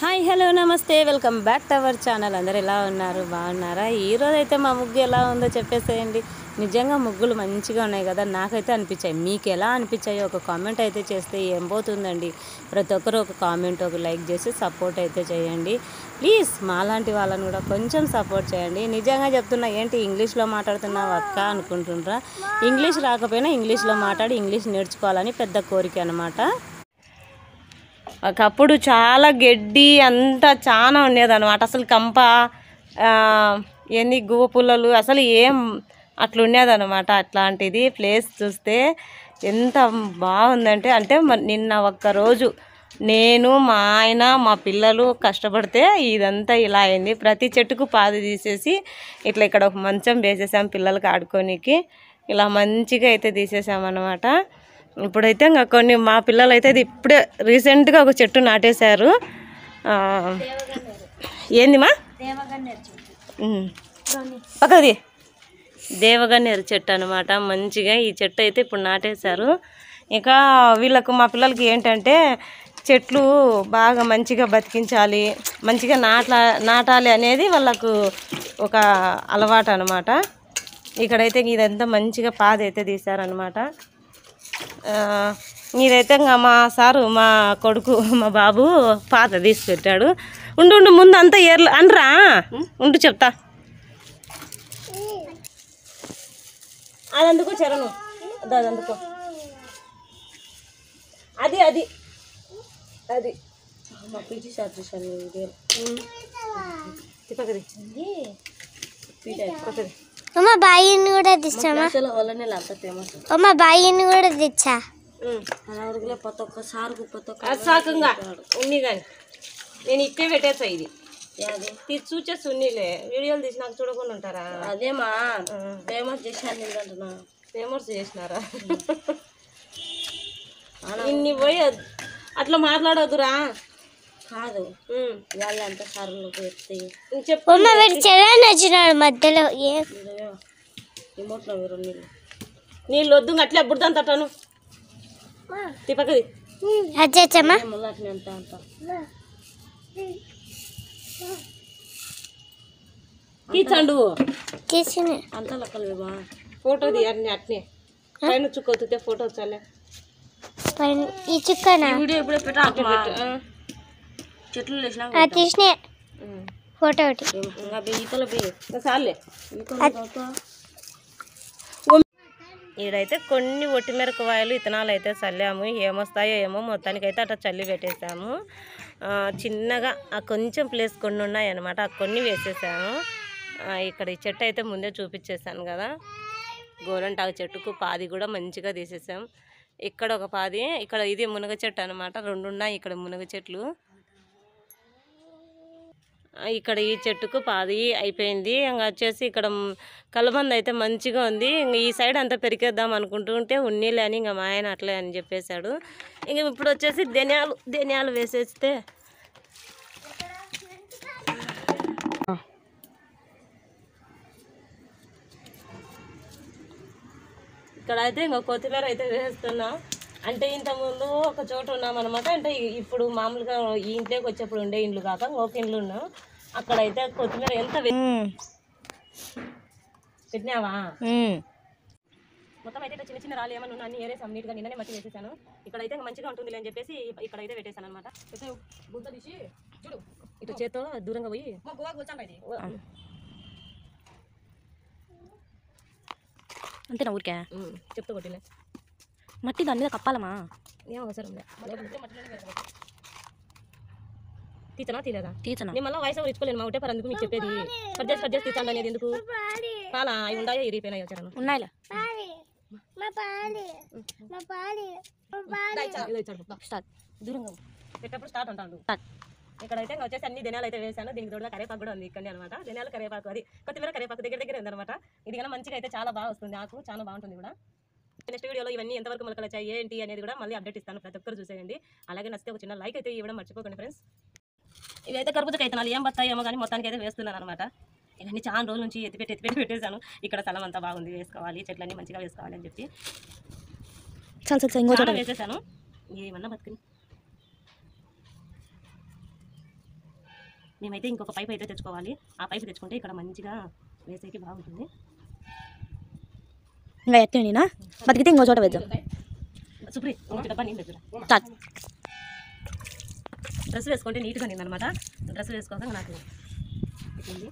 Hi hello నమస్తే welcome back to our channel. అందరు ఎలా ఉన్నారు, బాగున్నారా? ఈరోజు అయితే మా ముగ్గు ఎలా ఉందో చెప్పేసేయండి. నిజంగా ముగ్గులు మంచిగా ఉన్నాయి కదా, నాకైతే అనిపించాయి. మీకు ఎలా అనిపించాయో ఒక కామెంట్ అయితే చేస్తే ఏం పోతుందండి. ప్రతి ఒక్కరు ఒక కామెంట్, ఒక లైక్ చేసి సపోర్ట్ అయితే చేయండి ప్లీజ్. మాలాంటి వాళ్ళని కూడా కొంచెం సపోర్ట్ చేయండి. నిజంగా చెప్తున్నా, ఏంటి ఇంగ్లీష్లో మాట్లాడుతున్నావు అక్క అనుకుంటుండ్రా. ఇంగ్లీష్ రాకపోయినా ఇంగ్లీష్లో మాట్లాడి ఇంగ్లీష్ నేర్చుకోవాలని పెద్ద కోరిక అనమాట. ఒకప్పుడు చాలా గడ్డి అంతా చాలా ఉండేదన్నమాట. అసలు కంప ఎన్ని గువ్వ పుల్లలు అసలు ఏం అట్లా ఉండేదన్నమాట. అట్లాంటిది ప్లేస్ చూస్తే ఎంత బాగుందంటే నిన్న ఒక్కరోజు నేను, మా ఆయన, మా పిల్లలు కష్టపడితే ఇదంతా ఇలా అయింది. ప్రతి చెట్టుకు పాది తీసేసి ఇట్లా ఇక్కడ ఒక మంచం వేసేసాం పిల్లలకి ఆడుకోనికి. ఇలా మంచిగా అయితే తీసేసామన్నమాట. ఇప్పుడైతే ఇంకా కొన్ని మా పిల్లలు అయితే ఇది ఇప్పుడే రీసెంట్గా ఒక చెట్టు నాటేశారు. ఏందిమా పక్కది దేవగన్నేరు చెట్టు అనమాట. మంచిగా ఈ చెట్టు అయితే ఇప్పుడు నాటేశారు. ఇంకా వీళ్ళకు మా పిల్లలకి ఏంటంటే చెట్లు బాగా మంచిగా బతికించాలి, మంచిగా నాటాలి అనేది వాళ్ళకు ఒక అలవాటు అనమాట. ఇక్కడైతే ఇదంతా మంచిగా పాది అయితే తీశారనమాట. మీరైతే ఇంకా మా సారు, మా కొడుకు, మా బాబు పాత తీసి పెట్టాడు. ఉండు ముందు అంతా ఏర్లు అనరా ఉండు చెప్తా. అది అందుకో చరణు, అది అందుకో, అది అది అది మా పీటీ షాప్ చూసాను. పక్కది పక్కది అమ్మ బాయిని కూడా తెచ్చామా? వాళ్ళనే లేకపోతే ఫేమస్. అమ్మ బాయిని కూడా తెచ్చా. ప్రతి ఒక్క సాకంగా ఉన్ని కానీ నేను ఇట్టే పెట్టేసా. ఇది చూచేసి ఉన్నీలే, వీడియోలు తీసి నాకు చూడకుండా ఉంటారా? అదేమా ఫేమస్ చేసినాను అంటున్నా. ఫేమస్ చేసినారా? ఇన్ని పోయి అట్లా మాట్లాడొద్దురా. కాదు వాళ్ళంతా సార్లు చెప్పు. వచ్చినాడు మధ్యలో రిమోట్లో నీళ్ళు వద్దు, అట్లే బుడ్డంత అట్టను తిప్పకది అచ్చమ్మా. అట్లే అంత అంత తీర్చండు తీసిన అంత లెక్కలేవా? ఫోటో తీయాలి అట్నే పైన చుక్కవుతుంటే ఫోటో చాలే. ఈ చుక్కనా వీడియో ఇప్పుడే పెట్టా. చెట్లు తీసిన ఫోటో ఒకటి చాలే. ఈడైతే కొన్ని ఒట్టిమిరపకాయలు విత్తనాలు అయితే చల్లాము. ఏమొస్తాయో ఏమో, మొత్తానికైతే అట్లా చల్లి పెట్టేసాము. చిన్నగా కొంచెం ప్లేస్ కొన్ని ఉన్నాయి అన్నమాట, ఆ కొన్ని వేసేసాము. ఇక్కడ ఈ చెట్టు అయితే ముందే చూపించేసాను కదా, గోరంటాకు చెట్టుకు పాది కూడా మంచిగా తీసేసాం. ఇక్కడ ఒక పాది, ఇక్కడ ఇది మునగ చెట్టు అనమాట. రెండు ఉన్నాయి ఇక్కడ మునగ చెట్లు. ఇక్కడ ఈ చెట్టుకు పాది అయిపోయింది. ఇంకా వచ్చేసి ఇక్కడ కలబంద అయితే మంచిగా ఉంది. ఇంక ఈ సైడ్ అంతా పెరికేద్దాం అనుకుంటుంటే ఉన్నీలే అని ఇంకా మా ఆయన అట్లే అని చెప్పేశాడు. ఇంక ఇప్పుడు వచ్చేసి ధనియాలు వేసేస్తే ఇక్కడ అయితే ఇంకా కొత్తిమీర అయితే వేస్తున్నాం. అంటే ఇంతకుముందు ఒక చోట ఉన్నాం అనమాట. అంటే ఇప్పుడు మామూలుగా ఈ ఇంట్లోకి వచ్చేప్పుడు ఉండే ఇండ్లు కాక ఇంకొక ఇండ్లు ఉన్నాం. అక్కడైతే కొత్తిమీర ఎంత పెట్టినావా? మొత్తం అయితే చిన్న చిన్న రాళ్ళు ఏమన్నా ఉన్నా అన్ని ఏరేసాం నీట్గా. నిన్ననే మట్టి వేసేసాను. ఇక్కడైతే మంచిగా ఉంటుంది అని చెప్పేసి ఇక్కడైతే పెట్టేశాను అనమాట. ఇటు చేతో దూరంగా పోయి అంతేనా ఊరికే చెప్తూ కొట్టిలే మట్టి దాని మీద కప్పాలమా? ఏం అవసరం తీచనా తీలేదా? తీచనా నేను మళ్ళీ వాయిస్ ఇచ్చుకోలేను మా ఒకటే పర్ అందుకు మీకు చెప్పేది. కట్ చేసి తీసాను అనేది ఎందుకు? కాలా అవి ఉన్నాయో ఇరిగిపోయినాయి వచ్చాను ఉన్నాయిలే. దూరంగా పెట్టేప్పుడు స్టార్ట్ అంటాను. ఇక్కడైతే వచ్చేసి అన్ని ధనియాలు అయితే వేసాను. దీనికి తోడుగా కరేపాకు కూడా ఉంది ఇక్కడ అనమాట. ధనియాలు కరేపాకు, అది కొత్తిమీర కరేపాకు దగ్గర ఉందన్నమాట. ఇది కన్నా మంచిగా అయితే చాలా బాగా వస్తుంది, ఆకు చాలా బాగుంటుంది కూడా. నెక్స్ట్ వీడియోలో ఇవన్నీ ఎంతవరకు మొలకలు వచ్చాయి ఏంటి అనేది కూడా మళ్ళీ అప్డేట్ ఇస్తాను. ప్రతి ఒక్కరు చూసేయండి. అలాగే నచ్చితే ఒక చిన్న లైక్ అయితే ఇవ్వడం మర్చిపోకండి ఫ్రెండ్స్. ఇవైతే కర్బూజా కైతనాలు ఏం బస్తాయేమో కానీ మొత్తానికి అయితే వేస్తున్నాను అనమాట. ఇవన్నీ చాలా రోజుల నుంచి ఎత్తిపెట్టి పెట్టేశాను. ఇక్కడ స్థలం అంతా బాగుంది, వేసుకోవాలి, చెట్లన్నీ మంచిగా వేసుకోవాలి అని చెప్పి చాలా వేసేసాను. ఏమన్నా బతుకుని మేమైతే ఇంకొక పైప్ అయితే తెచ్చుకోవాలి. ఆ పైపు తెచ్చుకుంటే ఇక్కడ మంచిగా వేసేకి బాగుంటుంది. ఇంకా ఎత్తండినా బతికితే ఇంకో చోట వేద్దాం. సుప్రీ ఒక డబ్బా నీళ్ళు తెచ్చురా. స్టార్ట్. డ్రెస్ వేసుకుంటే నీట్గా నిందనమాట. డ్రెస్ వేసుకోక నాకు ఇట్లుంది.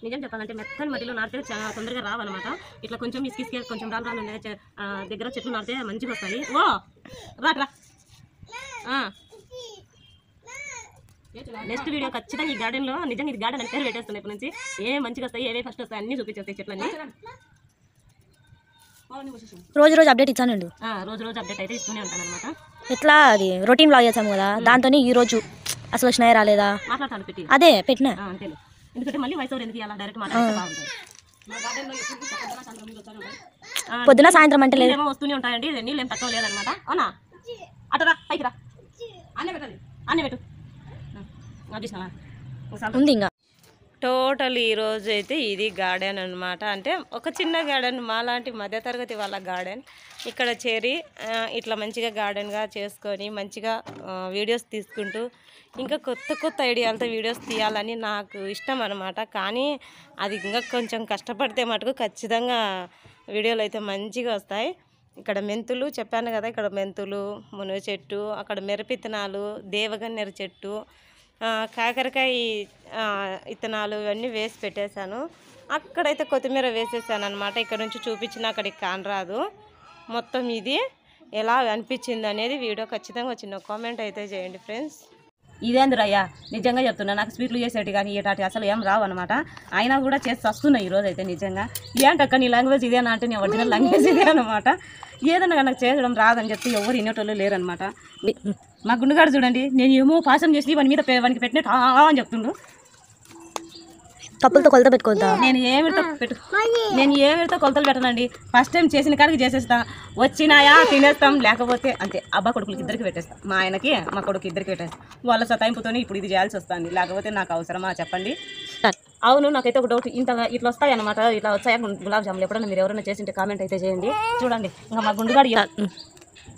నిజం చెప్పాలంటే మెత్తని మట్టిలో నాటితే చాలా తొందరగా రావన్నమాట. ఇట్లా కొంచెం ఇసుకిసుకే కొంచెం రాళ్ళు రాళ్ళు ఉండే దగ్గర చెట్లు నాటితే మంచిగా వస్తాయి. ఓ రాట్రా. నెక్స్ట్ వీడియో ఖచ్చితంగా ఈ గార్డెన్లో నిజంగా ఇది గార్డెన్ అని పేరు పెట్టేస్తున్నాయి. ఇప్పటి నుంచి ఏ మంచిగా వస్తాయి, ఏవే ఫస్ట్ వస్తాయి అన్నీ చూపించేస్తాయి చెట్లన్నీ. రోజు రోజు అప్డేట్ ఇచ్చానండి. రోజు రోజు అప్డేట్ అయితే ఇస్తూనే ఉంటాను అనమాట. ఎట్లా అది రొటీన్ బ్లాగ్ చేసాము కదా, దాంతోనే ఈ రోజు అసలు వచ్చినాయి రాలేదా మాట్లాడతాను పెట్టి అదే పెట్టినా. అంతే, ఎందుకంటే మళ్ళీ వయసు ఎందుకు అలా డైరెక్ట్ మాట్లాడితే బాగుంటుంది. పొద్దున సాయంత్రం అంటే లేదు, ఏమో వస్తూనే ఉంటాయండి. నీళ్ళు ఏం తక్కువ లేదనమాట. అవునా అటరా పైకి రా, అన్నీ పెట్టాలి, అన్నీ పెట్టు ఉంది ఇంకా. టోటల్ ఈరోజు అయితే ఇది గార్డెన్ అనమాట. అంటే ఒక చిన్న గార్డెన్, మాలాంటి మధ్యతరగతి వాళ్ళ గార్డెన్. ఇక్కడ చేరి ఇట్లా మంచిగా గార్డెన్గా చేసుకొని మంచిగా వీడియోస్ తీసుకుంటూ ఇంకా కొత్త కొత్త ఐడియాలతో వీడియోస్ తీయాలని నాకు ఇష్టం అనమాట. కానీ అది ఇంకా కొంచెం కష్టపడితే మటుకు ఖచ్చితంగా వీడియోలు అయితే మంచిగా వస్తాయి. ఇక్కడ మెంతులు చెప్పాను కదా, ఇక్కడ మెంతులు, మునగ చెట్టు, అక్కడ మిరపిత్తనాలు, దేవగన్నేరు చెట్టు, కాకరకాయ విత్తనాలు ఇవన్నీ వేసి పెట్టేశాను. అక్కడైతే కొత్తిమీర వేసేసాను అనమాట. ఇక్కడ నుంచి చూపించిన అక్కడికి కానరాదు. మొత్తం ఇది ఎలా అనిపించింది అనేది వీడియో ఖచ్చితంగా చిన్న కామెంట్ అయితే చేయండి ఫ్రెండ్స్. ఇదేందిరయ్యా నిజంగా చెప్తున్నా, నాకు స్వీట్లు చేసేటి కానీ ఏటాటి అసలు ఏం రావు అనమాట. అయినా కూడా చేసి వస్తున్నాయి ఈరోజు అయితే. నిజంగా ఏంటక్క నీ లాంగ్వేజ్ ఇదేనా అంటే నీ ఒరిజినల్ లాంగ్వేజ్ ఇదే అనమాట. ఏదన్నా నాకు చేయడం రాదని చెప్పి ఎవరు వినేటోళ్ళు లేరనమాట. మా గుండుగాడు చూడండి, నేను ఏమో పాసం చేసి వాని మీద వానికి పెట్టినట్టు అని చెప్తుండు. కప్పులతో కొలత పెట్టుకోవద్దా? నేను ఏమితో కొలతలు పెట్టనండి. ఫస్ట్ టైం చేసిన కాడికి చేసేస్తా. వచ్చినాయా తినేస్తాం, లేకపోతే అంతే. అబ్బా కొడుకులకి ఇద్దరికి పెట్టేస్తాం, మా ఆయనకి మా కొడుకు ఇద్దరికి పెట్టేస్తాం. వాళ్ళ సతాయింపుతోనే ఇప్పుడు ఇది చేయాల్సి వస్తుంది, లేకపోతే నాకు అవసరమా చెప్పండి. అవును, నాకైతే ఒక డౌట్, ఇట్లా వస్తాయి అనమాట. ఇట్లా వచ్చాయా గులాబ్ జాములు ఎప్పుడన్నా మీరు ఎవరైనా చేసింటే కామెంట్ అయితే చేయండి. చూడండి ఇంకా మా గుండుగాడు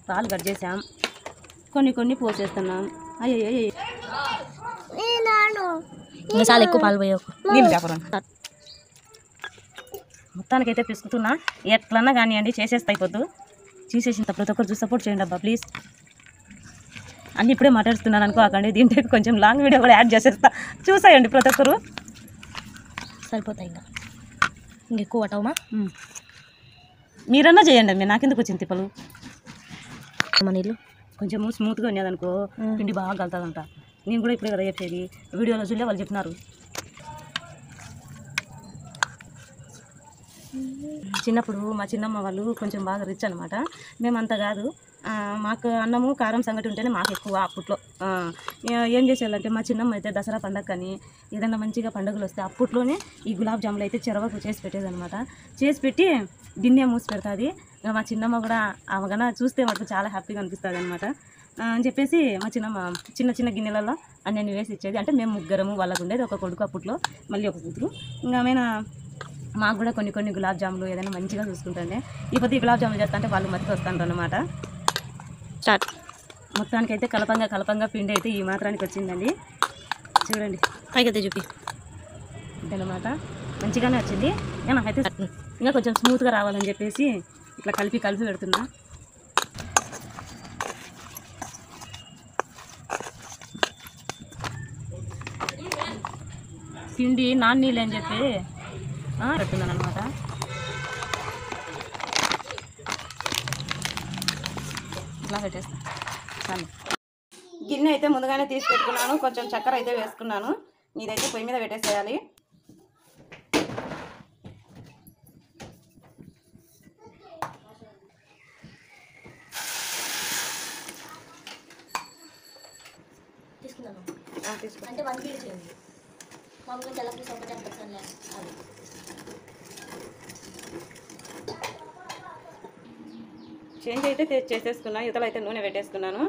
పాలు కట్ చేసాం, కొన్ని పోసేస్తున్నాం. అయ్యో చాలా ఎక్కువ పాలు పోయావు. నీళ్ళు వ్యాపారం మొత్తానికైతే పిసుకుతున్నా. ఎట్లన్నా కానివ్వండి చేసేస్తా అయిపోద్దు. చూసేసిన ప్రతి ఒక్కరు చూసి సపోర్ట్ చేయండి అబ్బా ప్లీజ్. అన్నీ ఇప్పుడే మాట్లాడుతున్నాను అనుకోకండి, దీంట్లో కొంచెం లాంగ్ వీడియో కూడా యాడ్ చేసేస్తా, చూసేయండి ప్రతి ఒక్కరు. సరిపోతాయి ఇంకా ఇంకెక్కువ పట్టవమా? మీరన్నా చేయండి అమ్మ, నాకెందుకు వచ్చింది తిప్పలు. నీళ్ళు కొంచెం స్మూత్గా ఉన్నదనుకో పిండి బాగా కలుతుందంట. నేను కూడా ఇప్పుడే కదా చెప్పేది, వీడియోలో చూడలే వాళ్ళు చెప్పినారు. చిన్నప్పుడు మా చిన్నమ్మ వాళ్ళు కొంచెం బాగా రిచ్ అనమాట. మేమంతా కాదు, మాకు అన్నము కారం సంగటి ఉంటేనే మాకు ఎక్కువ. అప్పట్లో ఏం చేసేయాలంటే మా చిన్నమ్మ అయితే దసరా పండగ కానీ ఏదైనా మంచిగా పండుగలు వస్తే అప్పట్లోనే ఈ గులాబ్ జాములు అయితే చెరవకు చేసి పెట్టేదనమాట. చేసి పెట్టి గిన్నె మూసి పెడుతుంది. మా చిన్నమ్మ కూడా అవగానే చూస్తే మాకు చాలా హ్యాపీగా అనిపిస్తుంది అనమాట అని చెప్పేసి మా చిన్నమ్మ చిన్న చిన్న గిన్నెలలో అన్నీ వేసి ఇచ్చేది. అంటే మేము ముగ్గురము, వాళ్ళకు ఉండేది ఒక కొడుకు అప్పట్లో, మళ్ళీ ఒక కూతురు. ఇంకా ఆమెన మాకు కూడా కొన్ని గులాబ్ జాములు ఏదైనా మంచిగా చూసుకుంటుండే. ఈ పొద్దు గులాబ్ జాములు చేస్తా అంటే వాళ్ళు మతికి వస్తుంటారు అనమాట. స్టార్ట్. మొత్తానికైతే కలపంగా పిండి అయితే ఈ మాత్రానికి వచ్చిందండి. చూడండి పైకైతే చూపి ఇదనమాట. మంచిగానే వచ్చింది. నాకైతే ఇంకా కొంచెం స్మూత్గా రావాలని చెప్పేసి ఇట్లా కలిపి పెడుతున్నా. పిండి నాన్నీళ్ళు అని చెప్పి పెడుతున్నాను అనమాట. ఇట్లా పెట్టేస్తా చాలు. గిన్నె అయితే ముందుగానే తీసి పెట్టుకున్నాను. కొంచెం చక్కెర అయితే వేసుకున్నాను. ఇదైతే పొయ్యి మీద పెట్టేసేయాలి. చేంజ్ అయితే చేసేసుకున్నా. ఇతలు అయితే నూనె పెట్టేసుకున్నాను.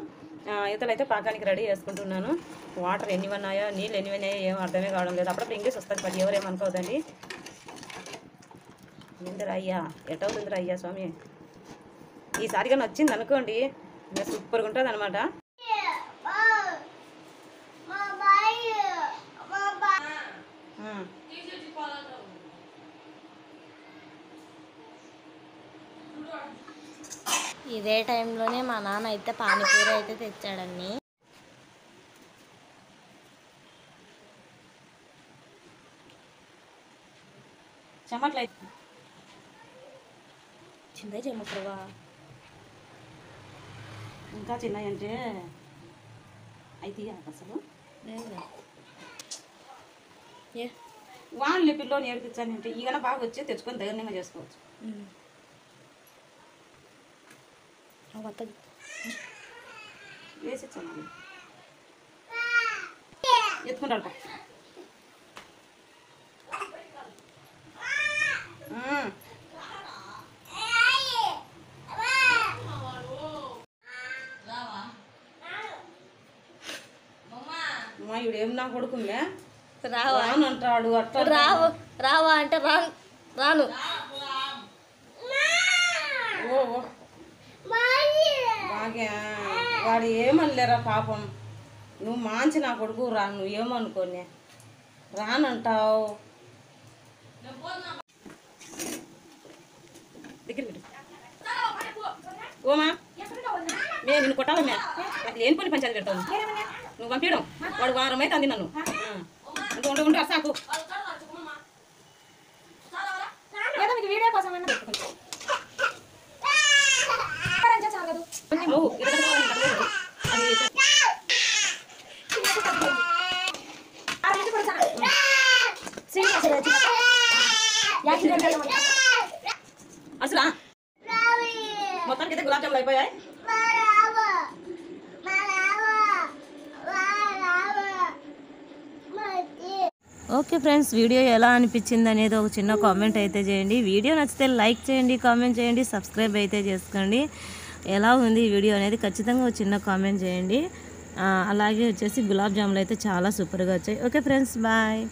ఇతలు అయితే పాకానికి రెడీ చేసుకుంటున్నాను. వాటర్ ఎన్ని ఉన్నాయో నీళ్ళు ఎన్ని ఉన్నాయో ఏం అర్థమే కావడం లేదు. అప్పుడప్పుడు ఇంగ్లీష్ వస్తుంది, మరి ఎవరేమనుకోవద్దండి. ఏందిరా అయ్యా, ఎటవుతుందిరా అయ్యా స్వామి. ఈసారిగా నచ్చింది అనుకోండి, ఇంకా సూపర్గా ఉంటుంది అనమాట. ఇదే టైంలోనే మా నాన్న అయితే పానీపూరి అయితే తెచ్చాడండి. చెమట్లయి చిన్న చెమ్మకువా ఇంకా చిన్నవి అంటే అయితే అసలు వాళ్ళు పిల్లోని ఏడిపించాను అంటే ఈగన బాగా వచ్చి తెచ్చుకొని ధైర్యంగా చేసుకోవచ్చు. వేసి ఇచ్చాను ఎత్తుకుంటాడు. ఇవిడు ఏం నా కొడుకుందే రానంటాడు అట్లా రావా అంటే రాను. ఓ బాగా వాడు ఏమనలేరా పాపం. నువ్వు మాంచి నా కొడుకు రా, నువ్వు ఏమనుకోనే రానంటావు. దగ్గర ఓమా మే నిన్ను కొట్టాలి మే, ఏం పని పంచాయతీ పెడతావు నువ్వు పంపించడం. వాడు వారం అయితే అంది నన్ను. ఉంటే అసాకు వీడియో కోసం అసలు మొత్తానికి అయితే గులాబ్ జాములు అయిపోయాయి. ఓకే ఫ్రెండ్స్, వీడియో ఎలా అనిపించింది అనేది ఒక చిన్న కామెంట్ అయితే చేయండి. వీడియో నచ్చితే లైక్ చేయండి, కామెంట్ చేయండి, సబ్స్క్రైబ్ అయితే చేసుకోండి. ఎలా ఉంది ఈ వీడియో అనేది ఖచ్చితంగా ఒక చిన్న కామెంట్ చేయండి. అలాగే వచ్చేసి గులాబ్ జాములు అయితే చాలా సూపర్గా వచ్చాయి. Okay friends, bye.